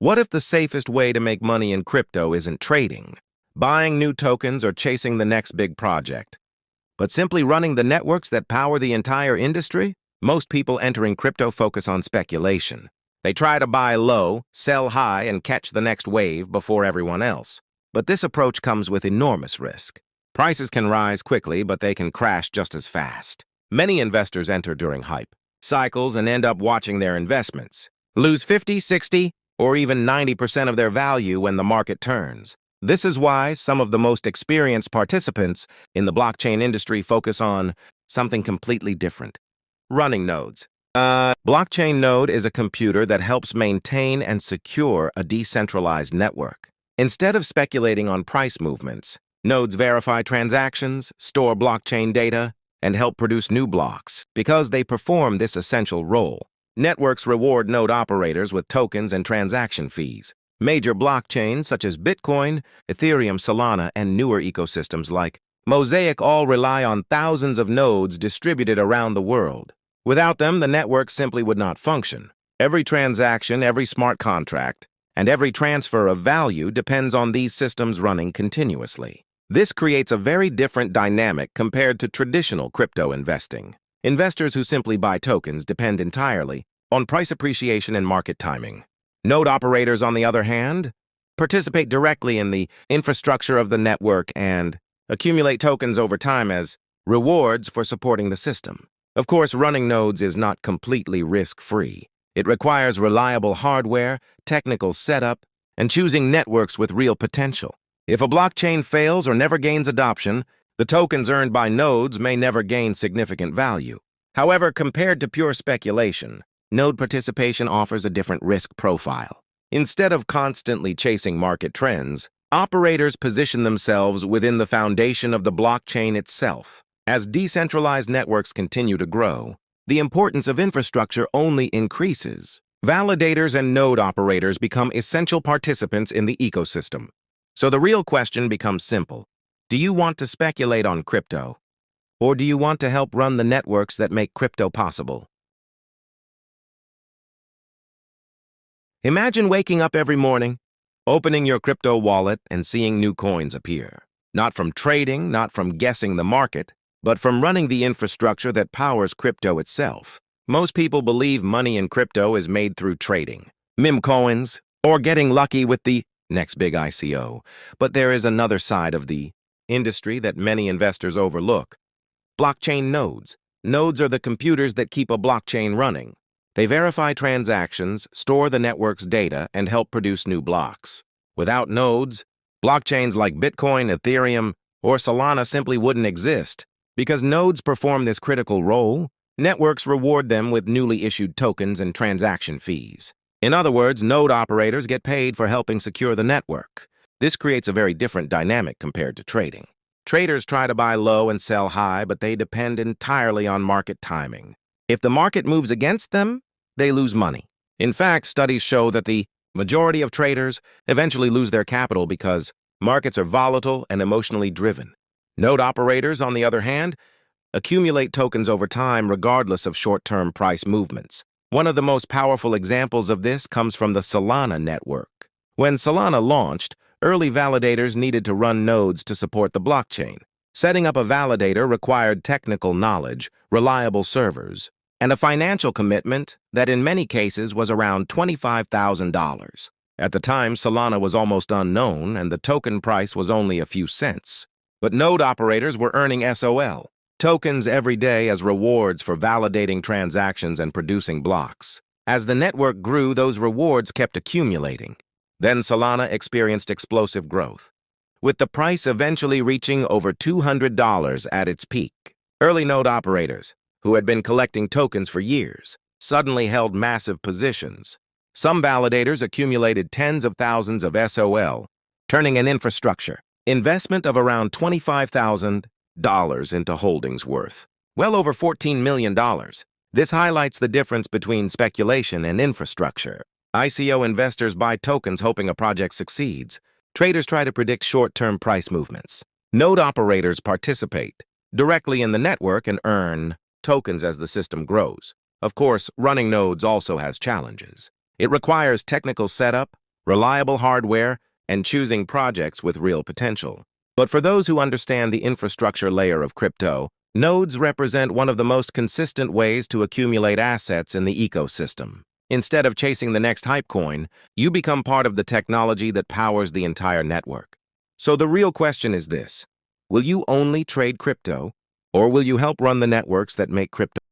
What if the safest way to make money in crypto isn't trading, buying new tokens, or chasing the next big project, but simply running the networks that power the entire industry? Most people entering crypto focus on speculation. They try to buy low, sell high, and catch the next wave before everyone else. But this approach comes with enormous risk. Prices can rise quickly, but they can crash just as fast. Many investors enter during hype cycles and end up watching their investments lose 50, 60, or even 90% of their value when the market turns. This is why some of the most experienced participants in the blockchain industry focus on something completely different: running nodes. Blockchain node is a computer that helps maintain and secure a decentralized network. Instead of speculating on price movements, nodes verify transactions, store blockchain data, and help produce new blocks. Because they perform this essential role, networks reward node operators with tokens and transaction fees. Major blockchains such as Bitcoin, Ethereum, Solana, and newer ecosystems like Mosaic all rely on thousands of nodes distributed around the world. Without them, the network simply would not function. Every transaction, every smart contract, and every transfer of value depends on these systems running continuously. This creates a very different dynamic compared to traditional crypto investing. Investors who simply buy tokens depend entirely on price appreciation and market timing. Node operators, on the other hand, participate directly in the infrastructure of the network and accumulate tokens over time as rewards for supporting the system. Of course, running nodes is not completely risk-free. It requires reliable hardware, technical setup, and choosing networks with real potential. If a blockchain fails or never gains adoption, the tokens earned by nodes may never gain significant value. However, compared to pure speculation, node participation offers a different risk profile. Instead of constantly chasing market trends, operators position themselves within the foundation of the blockchain itself. As decentralized networks continue to grow, the importance of infrastructure only increases. Validators and node operators become essential participants in the ecosystem. So the real question becomes simple: do you want to speculate on crypto, or do you want to help run the networks that make crypto possible? Imagine waking up every morning, opening your crypto wallet, and seeing new coins appear. Not from trading, not from guessing the market, but from running the infrastructure that powers crypto itself. Most people believe money in crypto is made through trading, meme coins, or getting lucky with the next big ICO. But there is another side of the industry that many investors overlook: blockchain nodes. Nodes are the computers that keep a blockchain running. They verify transactions, store the network's data, and help produce new blocks. Without nodes, blockchains like Bitcoin, Ethereum, or Solana simply wouldn't exist. Because nodes perform this critical role, networks reward them with newly issued tokens and transaction fees. In other words, node operators get paid for helping secure the network. This creates a very different dynamic compared to trading. Traders try to buy low and sell high, but they depend entirely on market timing. If the market moves against them, they lose money. In fact, studies show that the majority of traders eventually lose their capital because markets are volatile and emotionally driven. Node operators, on the other hand, accumulate tokens over time regardless of short-term price movements. One of the most powerful examples of this comes from the Solana network. When Solana launched, early validators needed to run nodes to support the blockchain. Setting up a validator required technical knowledge, reliable servers, and a financial commitment that in many cases was around $25,000. At the time, Solana was almost unknown, and the token price was only a few cents. But node operators were earning SOL, tokens every day, as rewards for validating transactions and producing blocks. As the network grew, those rewards kept accumulating. Then Solana experienced explosive growth, with the price eventually reaching over $200 at its peak. Early node operators, who had been collecting tokens for years, suddenly held massive positions. Some validators accumulated tens of thousands of SOL, turning an infrastructure investment of around $25,000 into holdings worth well over $14 million. This highlights the difference between speculation and infrastructure. ICO investors buy tokens hoping a project succeeds. Traders try to predict short-term price movements. Node operators participate directly in the network and earn tokens as the system grows. Of course, running nodes also has challenges. It requires technical setup, reliable hardware, and choosing projects with real potential. But for those who understand the infrastructure layer of crypto, nodes represent one of the most consistent ways to accumulate assets in the ecosystem. Instead of chasing the next hype coin, you become part of the technology that powers the entire network. So the real question is this: will you only trade crypto, or will you help run the networks that make crypto